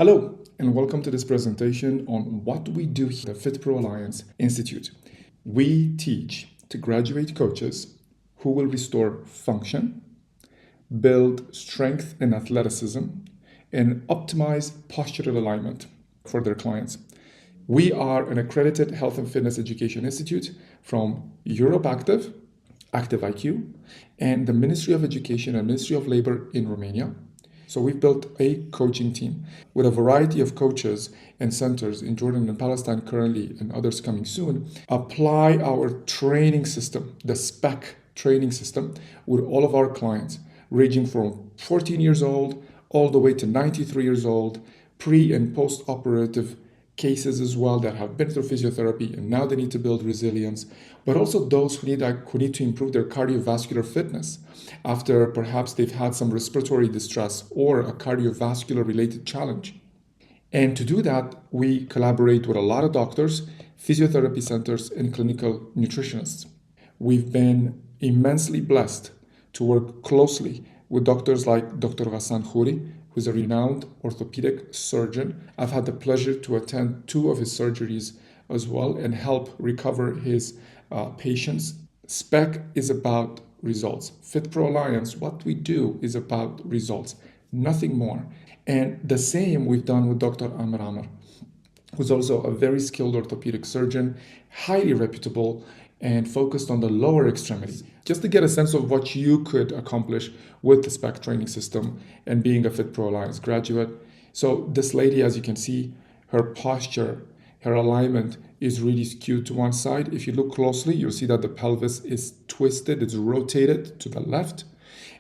Hello, and welcome to this presentation on what we do here at the FitPro Alliance Institute. We teach to graduate coaches who will restore function, build strength and athleticism, and optimize postural alignment for their clients. We are an accredited health and fitness education institute from Europe Active IQ, and the Ministry of Education and Ministry of Labor in Romania. So we've built a coaching team with a variety of coaches and centers in Jordan and Palestine currently, and others coming soon, apply our training system, the SPEC Training System, with all of our clients, ranging from 14 years old all the way to 93 years old, pre- and post-operative cases as well that have been through physiotherapy and now they need to build resilience, but also those who need to improve their cardiovascular fitness after perhaps they've had some respiratory distress or a cardiovascular related challenge. And to do that, we collaborate with a lot of doctors, physiotherapy centers, and clinical nutritionists. We've been immensely blessed to work closely with doctors like Dr. Ghassan Khouri, who's a renowned orthopedic surgeon. I've had the pleasure to attend 2 of his surgeries as well and help recover his patients. SPEC is about results. FitPro Alliance, what we do is about results, nothing more. And the same we've done with Dr. Amr, who's also a very skilled orthopedic surgeon, highly reputable, and focused on the lower extremities, just to get a sense of what you could accomplish with the SPEC training system and being a FitPro Alliance graduate. So this lady, as you can see, her posture, her alignment is really skewed to one side. If you look closely, you'll see that the pelvis is twisted, it's rotated to the left.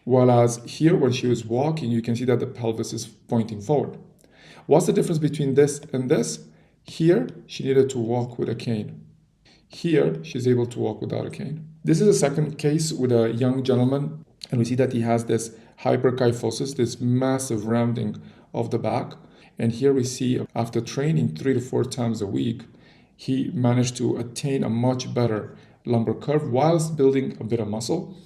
Whereas here, when she was walking, you can see that the pelvis is pointing forward. What's the difference between this and this? Here, she needed to walk with a cane. Here, she's able to walk without a cane. This is a second case with a young gentleman, and we see that he has this hyperkyphosis, this massive rounding of the back. And here we see after training 3 to 4 times a week, he managed to attain a much better lumbar curve whilst building a bit of muscle.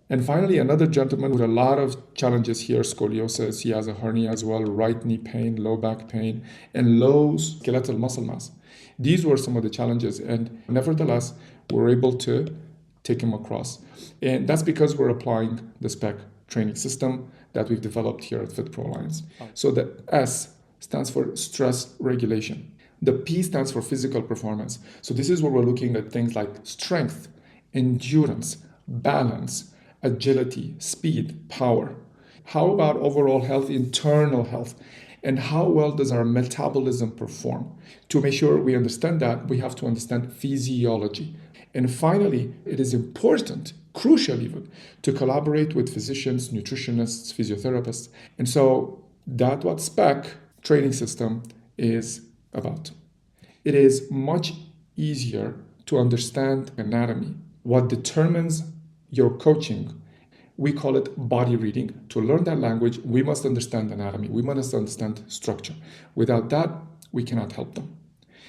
And finally, another gentleman with a lot of challenges here, scoliosis, he has a hernia as well, right knee pain, low back pain, and low skeletal muscle mass. These were some of the challenges, and nevertheless, we're able to take him across. And that's because we're applying the SPEC training system that we've developed here at FitPro Alliance. So the S stands for stress regulation. The P stands for physical performance. So this is where we're looking at things like strength, endurance, balance, agility, speed, power. How about overall health, internal health? And how well does our metabolism perform? To make sure we understand that, we have to understand physiology. And finally, it is important, crucial even, to collaborate with physicians, nutritionists, physiotherapists. And so that's what SPEC training system is about. It is much easier to understand anatomy. What determines your coaching, we call it body reading. To learn that language, we must understand anatomy. We must understand structure. Without that, we cannot help them.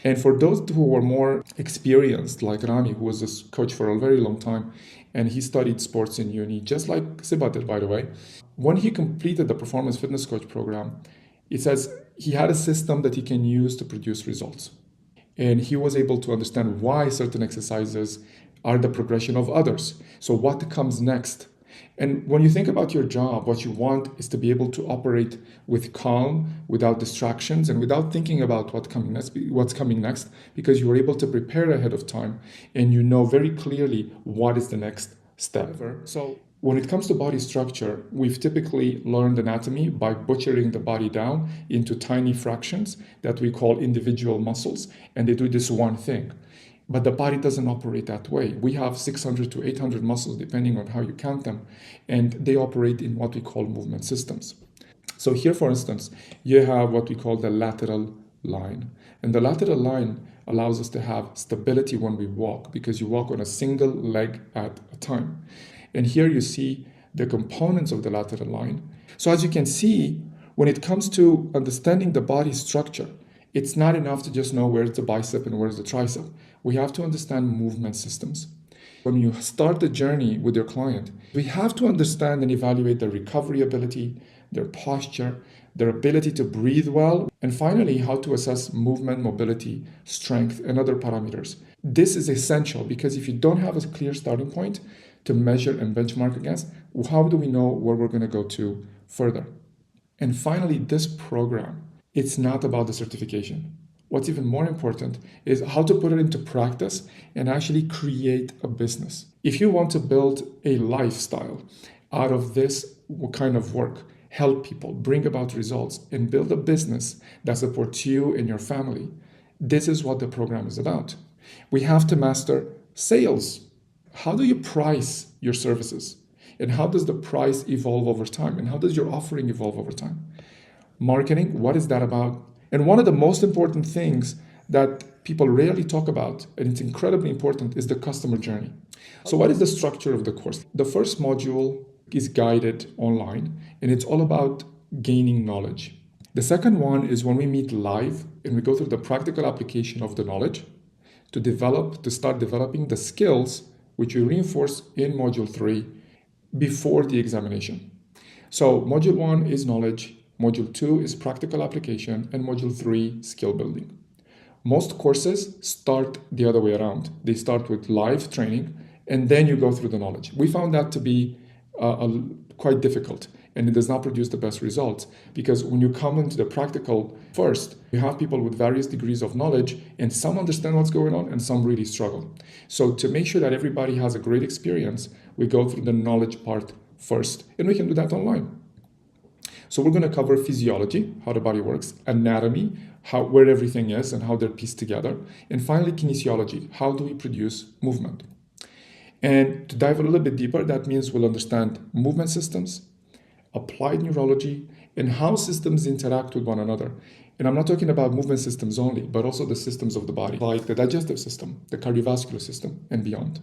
And for those who are more experienced, like Rami, who was a coach for a very long time, and he studied sports in uni, just like Siba did, by the way, when he completed the Performance Fitness Coach program, it says he had a system that he can use to produce results. And he was able to understand why certain exercises are the progression of others. So what comes next? And when you think about your job, what you want is to be able to operate with calm, without distractions, and without thinking about what's coming next, because you're able to prepare ahead of time and you know very clearly what is the next step. So when it comes to body structure, we've typically learned anatomy by butchering the body down into tiny fractions that we call individual muscles, and they do this one thing. But the body doesn't operate that way. We have 600 to 800 muscles, depending on how you count them, and they operate in what we call movement systems. So here, for instance, you have what we call the lateral line. And the lateral line allows us to have stability when we walk, because you walk on a single leg at a time. And here you see the components of the lateral line. So as you can see, when it comes to understanding the body structure, it's not enough to just know where's the bicep and where's the tricep. We have to understand movement systems. When you start the journey with your client, we have to understand and evaluate the recovery ability, their posture, their ability to breathe well, and finally, how to assess movement, mobility, strength, and other parameters. This is essential because if you don't have a clear starting point to measure and benchmark against, how do we know where we're going to go to further? And finally, this program, it's not about the certification. What's even more important is how to put it into practice and actually create a business. If you want to build a lifestyle out of this kind of work, help people, bring about results, and build a business that supports you and your family, this is what the program is about. We have to master sales. How do you price your services? And how does the price evolve over time? And how does your offering evolve over time? Marketing, what is that about? And one of the most important things that people rarely talk about, and it's incredibly important, is the customer journey. So what is the structure of the course? The first module is guided online, and it's all about gaining knowledge. The second one is when we meet live and we go through the practical application of the knowledge to start developing the skills which we reinforce in module 3 before the examination. So module 1 is knowledge, module 2 is practical application, and module 3 skill building. Most courses start the other way around. They start with live training and then you go through the knowledge. We found that to be quite difficult, and it does not produce the best results because when you come into the practical first, you have people with various degrees of knowledge and some understand what's going on and some really struggle. So to make sure that everybody has a great experience, we go through the knowledge part first, and we can do that online. So we're going to cover physiology, how the body works, anatomy, where everything is and how they're pieced together, and finally kinesiology, how do we produce movement. And to dive a little bit deeper, that means we'll understand movement systems, applied neurology, and how systems interact with one another. And I'm not talking about movement systems only, but also the systems of the body, like the digestive system, the cardiovascular system, and beyond.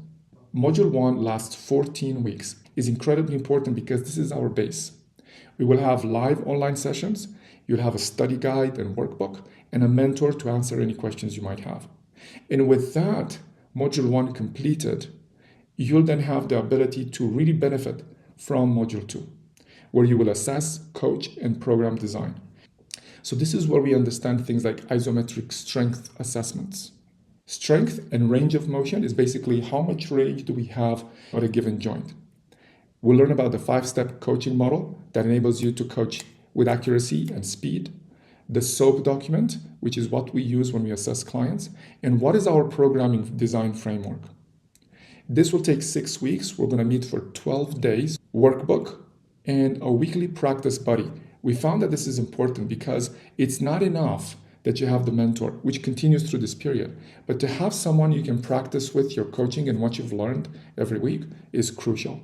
Module 1 lasts 14 weeks. It's incredibly important because this is our base. We will have live online sessions, you'll have a study guide and workbook, and a mentor to answer any questions you might have. And with that, module 1 completed, you'll then have the ability to really benefit from module 2, where you will assess, coach, and program design. So this is where we understand things like isometric strength assessments. Strength and range of motion is basically how much range do we have at a given joint. We'll learn about the 5-step coaching model that enables you to coach with accuracy and speed, the SOAP document, which is what we use when we assess clients, and what is our programming design framework. This will take 6 weeks. We're going to meet for 12 days, workbook, and a weekly practice buddy. We found that this is important because it's not enough that you have the mentor, which continues through this period, but to have someone you can practice with your coaching and what you've learned every week is crucial.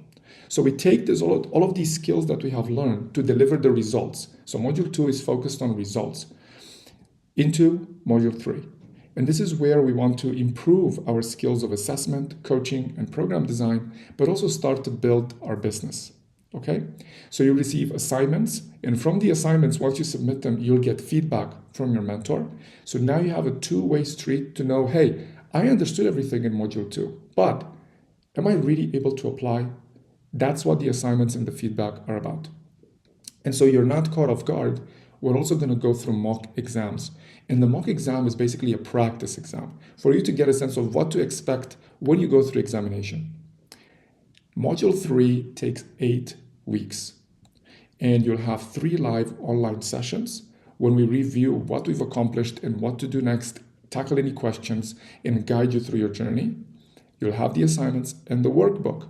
So we take all of these skills that we have learned to deliver the results. So module 2 is focused on results into module 3. And this is where we want to improve our skills of assessment, coaching, and program design, but also start to build our business. Okay? So you receive assignments, and from the assignments, once you submit them, you'll get feedback from your mentor. So now you have a two-way street to know, hey, I understood everything in module 2, but am I really able to apply? That's what the assignments and the feedback are about. And so you're not caught off guard. We're also going to go through mock exams. And the mock exam is basically a practice exam for you to get a sense of what to expect when you go through examination. Module 3 takes 8 weeks. And you'll have 3 live online sessions when we review what we've accomplished and what to do next, tackle any questions, and guide you through your journey. You'll have the assignments and the workbook.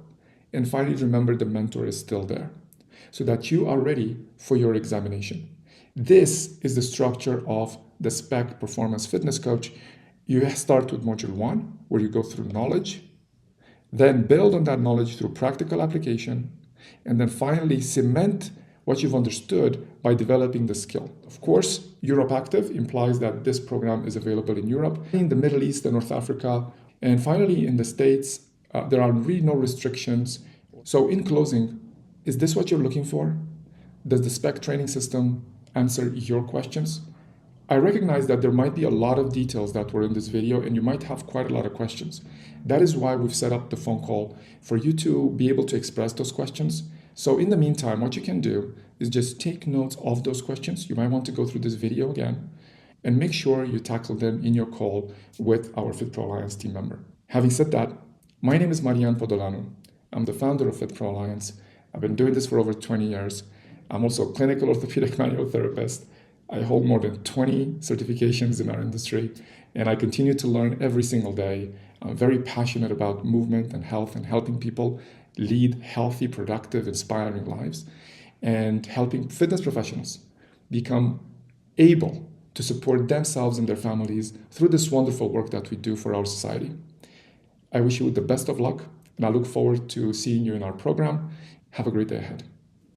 And finally, remember the mentor is still there so that you are ready for your examination. This is the structure of the SPEC Performance Fitness Coach. You start with module 1, where you go through knowledge, then build on that knowledge through practical application, and then finally cement what you've understood by developing the skill. Of course, Europe Active implies that this program is available in Europe, in the Middle East and North Africa, and finally in the States. There are really no restrictions. So in closing, is this what you're looking for? Does the SPEC training system answer your questions? I recognize that there might be a lot of details that were in this video and you might have quite a lot of questions. That is why we've set up the phone call for you to be able to express those questions. So in the meantime, what you can do is just take notes of those questions. You might want to go through this video again and make sure you tackle them in your call with our FitPro Alliance team member. Having said that, my name is Marion Podoleanu. I'm the founder of FitPro Alliance. I've been doing this for over 20 years. I'm also a clinical orthopedic manual therapist. I hold more than 20 certifications in our industry, and I continue to learn every single day. I'm very passionate about movement and health and helping people lead healthy, productive, inspiring lives, and helping fitness professionals become able to support themselves and their families through this wonderful work that we do for our society. I wish you the best of luck, and I look forward to seeing you in our program. Have a great day ahead.